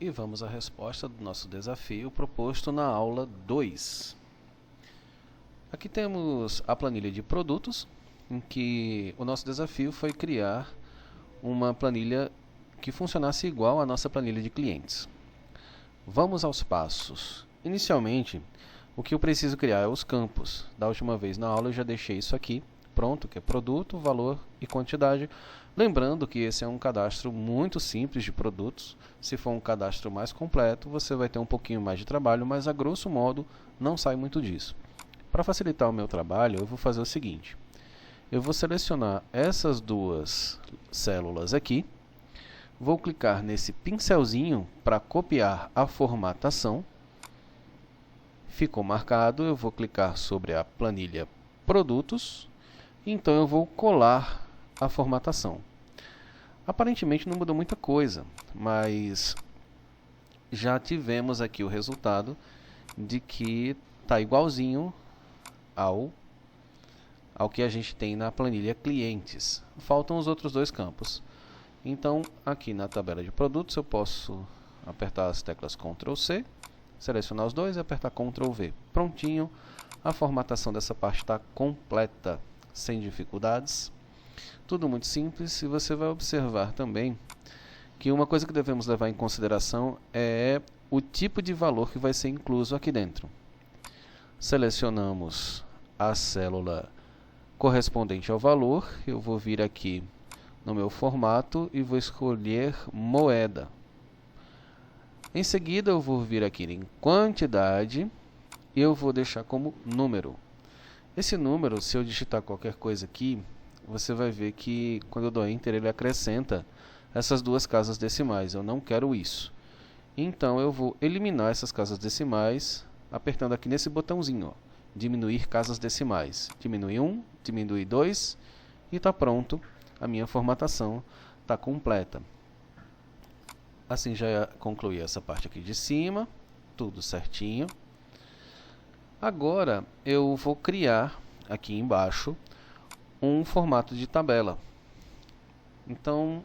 E vamos à resposta do nosso desafio proposto na aula 2. Aqui temos a planilha de produtos, em que o nosso desafio foi criar uma planilha que funcionasse igual à nossa planilha de clientes. Vamos aos passos. Inicialmente, o que eu preciso criar é os campos. Da última vez na aula eu já deixei isso aqui pronto, que é produto, valor e quantidade. Lembrando que esse é um cadastro muito simples de produtos. Se for um cadastro mais completo, você vai ter um pouquinho mais de trabalho, mas a grosso modo não sai muito disso. Para facilitar o meu trabalho, eu vou fazer o seguinte. Eu vou selecionar essas duas células aqui. Vou clicar nesse pincelzinho para copiar a formatação. Ficou marcado, eu vou clicar sobre a planilha produtos. Então eu vou colar a formatação. Aparentemente não mudou muita coisa, mas já tivemos aqui o resultado de que está igualzinho ao que a gente tem na planilha clientes. Faltam os outros dois campos. Então, aqui na tabela de produtos, eu posso apertar as teclas Ctrl C, selecionar os dois e apertar Ctrl V. Prontinho, a formatação dessa parte está completa, sem dificuldades. Tudo muito simples, e você vai observar também que uma coisa que devemos levar em consideração é o tipo de valor que vai ser incluso aqui dentro. Selecionamos a célula correspondente ao valor, eu vou vir aqui no meu formato e vou escolher moeda. Em seguida eu vou vir aqui em quantidade e eu vou deixar como número. Esse número, se eu digitar qualquer coisa aqui, você vai ver que quando eu dou Enter ele acrescenta essas duas casas decimais. Eu não quero isso. Então eu vou eliminar essas casas decimais apertando aqui nesse botãozinho, ó, diminuir casas decimais. Diminui 1, diminui 2 e está pronto. A minha formatação está completa. Assim já concluí essa parte aqui de cima, tudo certinho. Agora eu vou criar aqui embaixo um formato de tabela. Então,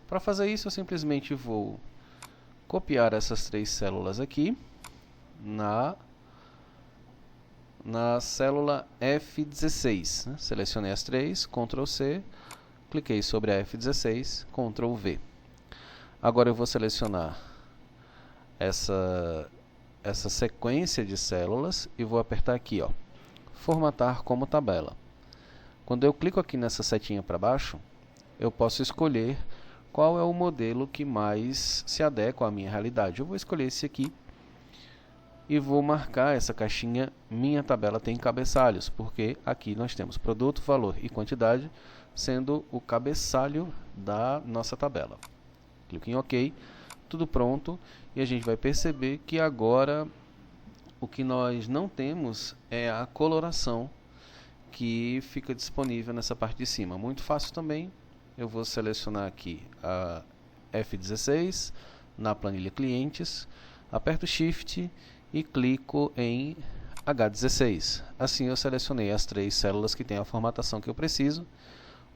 para fazer isso, eu simplesmente vou copiar essas três células aqui na célula F16. Né? Selecionei as três, Ctrl C, cliquei sobre a F16, Ctrl V. Agora eu vou selecionar essa sequência de células e vou apertar aqui, ó, formatar como tabela. Quando eu clico aqui nessa setinha para baixo, eu posso escolher qual é o modelo que mais se adequa à minha realidade. Eu vou escolher esse aqui e vou marcar essa caixinha Minha Tabela Tem Cabeçalhos, porque aqui nós temos produto, valor e quantidade sendo o cabeçalho da nossa tabela. Clique em OK, tudo pronto, e a gente vai perceber que agora o que nós não temos é a coloração que fica disponível nessa parte de cima. Muito fácil também, eu vou selecionar aqui a F16 na planilha clientes, aperto Shift e clico em H16. Assim eu selecionei as três células que têm a formatação que eu preciso.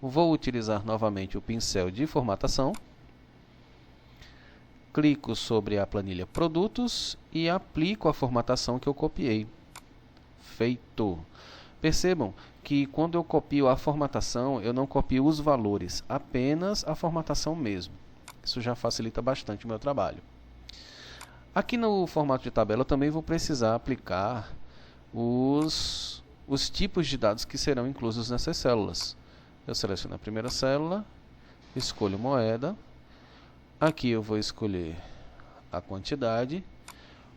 Vou utilizar novamente o pincel de formatação. Clico sobre a planilha produtos e aplico a formatação que eu copiei. Feito! Percebam que quando eu copio a formatação, eu não copio os valores, apenas a formatação mesmo. Isso já facilita bastante o meu trabalho. Aqui no formato de tabela eu também vou precisar aplicar os tipos de dados que serão inclusos nessas células. Eu seleciono a primeira célula, escolho moeda. Aqui eu vou escolher a quantidade,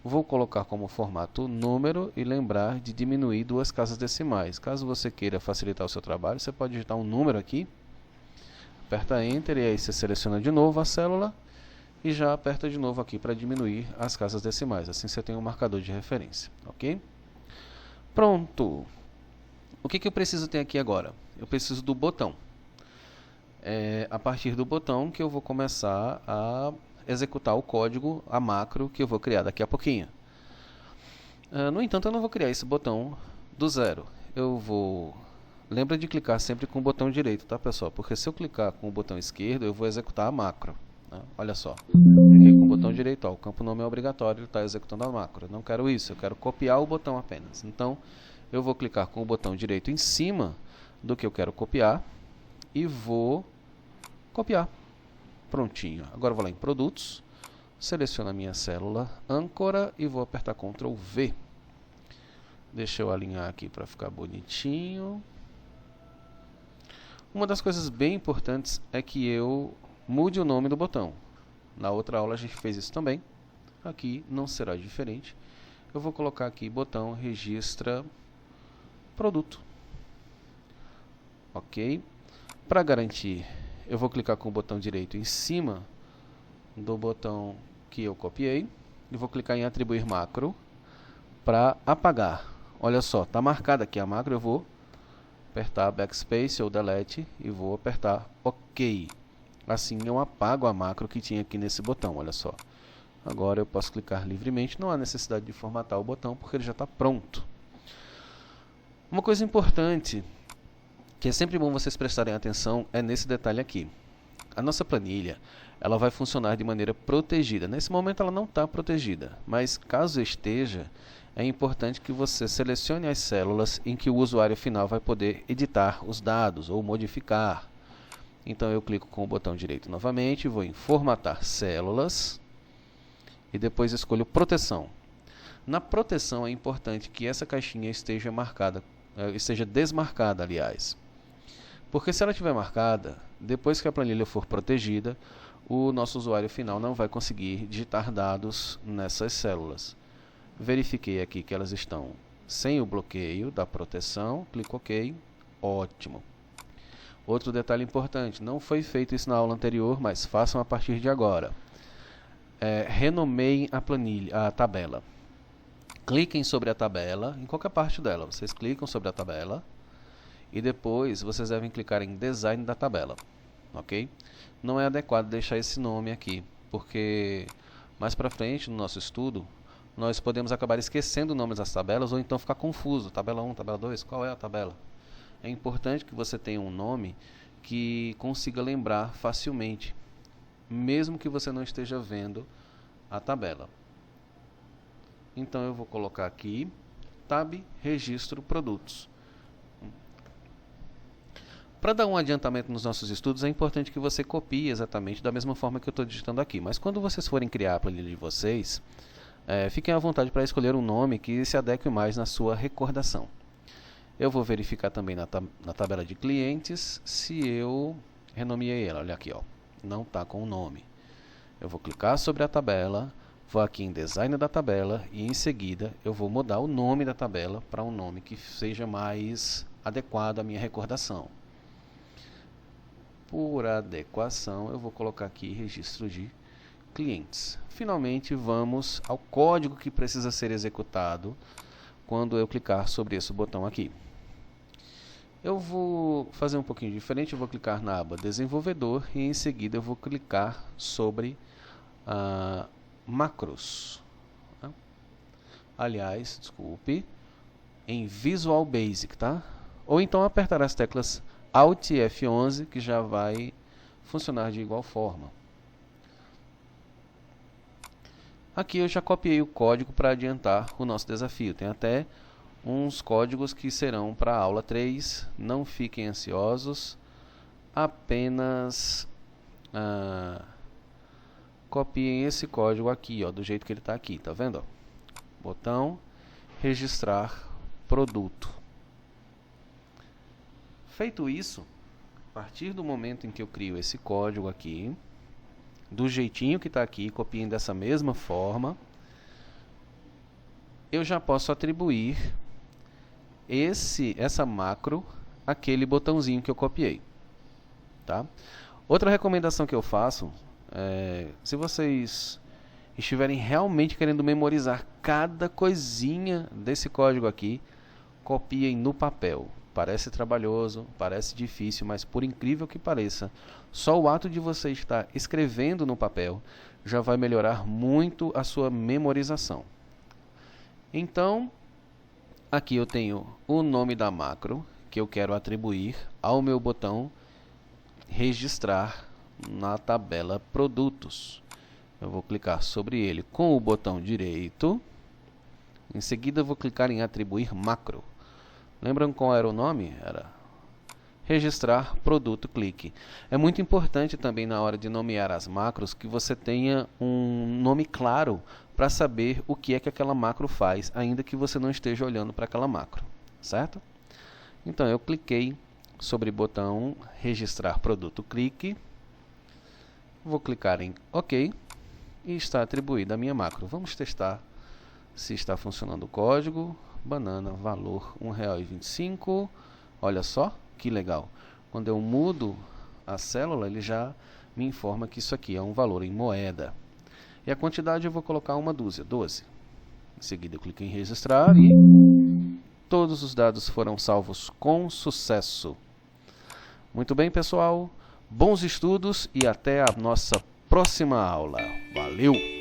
vou colocar como formato número e lembrar de diminuir duas casas decimais. Caso você queira facilitar o seu trabalho, você pode digitar um número aqui, aperta Enter e aí você seleciona de novo a célula e já aperta de novo aqui para diminuir as casas decimais. Assim você tem um marcador de referência, ok? Pronto! O que eu preciso ter aqui agora? Eu preciso do botão. É a partir do botão que eu vou começar a executar o código, a macro que eu vou criar daqui a pouquinho. No entanto, eu não vou criar esse botão do zero. Lembra de clicar sempre com o botão direito, tá, pessoal? Porque se eu clicar com o botão esquerdo, eu vou executar a macro. né? Olha só, cliquei com o botão direito, ó, o campo nome é obrigatório, ele está executando a macro. Eu não quero isso, eu quero copiar o botão apenas. Então, eu vou clicar com o botão direito em cima do que eu quero copiar e vou copiar. Prontinho. Agora eu vou lá em produtos, seleciono a minha célula âncora e vou apertar Ctrl V. Deixa eu alinhar aqui para ficar bonitinho. Uma das coisas bem importantes é que eu mude o nome do botão. Na outra aula a gente fez isso também. Aqui não será diferente. Eu vou colocar aqui botão registra produto. Ok. Para garantir, eu vou clicar com o botão direito em cima do botão que eu copiei e vou clicar em atribuir macro para apagar. Olha só, está marcada aqui a macro, eu vou apertar backspace ou delete e vou apertar OK. Assim eu apago a macro que tinha aqui nesse botão, olha só. Agora eu posso clicar livremente, não há necessidade de formatar o botão porque ele já está pronto. Uma coisa importante, que é sempre bom vocês prestarem atenção, é nesse detalhe aqui. A nossa planilha, ela vai funcionar de maneira protegida. Nesse momento ela não está protegida, mas caso esteja, é importante que você selecione as células em que o usuário final vai poder editar os dados ou modificar. Então eu clico com o botão direito novamente, vou em formatar células e depois escolho proteção. Na proteção é importante que essa caixinha esteja marcada, esteja desmarcada, aliás. Porque se ela estiver marcada, depois que a planilha for protegida, o nosso usuário final não vai conseguir digitar dados nessas células. Verifiquei aqui que elas estão sem o bloqueio da proteção, clico OK, ótimo. Outro detalhe importante, não foi feito isso na aula anterior, mas façam a partir de agora. Renomeiem a planilha, a tabela. Cliquem sobre a tabela, em qualquer parte dela, vocês clicam sobre a tabela e depois vocês devem clicar em design da tabela, ok? Não é adequado deixar esse nome aqui, porque mais para frente no nosso estudo, nós podemos acabar esquecendo nomes das tabelas ou então ficar confuso, tabela 1, tabela 2, qual é a tabela? É importante que você tenha um nome que consiga lembrar facilmente, mesmo que você não esteja vendo a tabela. Então eu vou colocar aqui, tab, registro, produtos. Para dar um adiantamento nos nossos estudos, é importante que você copie exatamente da mesma forma que eu estou digitando aqui. Mas quando vocês forem criar a planilha de vocês, fiquem à vontade para escolher um nome que se adeque mais na sua recordação. Eu vou verificar também na tabela de clientes se eu renomeei ela. Olha aqui, ó, não está com o nome. Eu vou clicar sobre a tabela, vou aqui em design da tabela e em seguida eu vou mudar o nome da tabela para um nome que seja mais adequado à minha recordação. Por adequação, eu vou colocar aqui registro de clientes. Finalmente, vamos ao código que precisa ser executado quando eu clicar sobre esse botão aqui. Eu vou fazer um pouquinho diferente, eu vou clicar na aba desenvolvedor e em seguida eu vou clicar sobre macros. Aliás, desculpe, em Visual Basic, tá? Ou então apertar as teclas Alt e F11 que já vai funcionar de igual forma. Aqui eu já copiei o código para adiantar o nosso desafio. Tem até uns códigos que serão para a aula 3. Não fiquem ansiosos. Apenas copiem esse código aqui, ó, do jeito que ele está aqui. Tá vendo? Botão registrar produto. Feito isso, a partir do momento em que eu crio esse código aqui, do jeitinho que está aqui, copiem dessa mesma forma, eu já posso atribuir essa macro àquele botãozinho que eu copiei. Tá? Outra recomendação que eu faço, se vocês estiverem realmente querendo memorizar cada coisinha desse código aqui, copiem no papel. Parece trabalhoso, parece difícil, mas por incrível que pareça, só o ato de você estar escrevendo no papel já vai melhorar muito a sua memorização. Então, aqui eu tenho o nome da macro que eu quero atribuir ao meu botão registrar na tabela produtos. Eu vou clicar sobre ele com o botão direito. Em seguida, eu vou clicar em atribuir macro. Lembram qual era o nome? Era registrar produto clique. É muito importante também na hora de nomear as macros que você tenha um nome claro para saber o que é que aquela macro faz, ainda que você não esteja olhando para aquela macro, certo? Então eu cliquei sobre o botão registrar produto clique. Vou clicar em OK e está atribuída a minha macro. Vamos testar se está funcionando o código. Banana, valor R$1,25. Olha só que legal. Quando eu mudo a célula, ele já me informa que isso aqui é um valor em moeda. E a quantidade eu vou colocar uma dúzia, 12. Em seguida eu clico em registrar e todos os dados foram salvos com sucesso. Muito bem, pessoal. Bons estudos e até a nossa próxima aula. Valeu!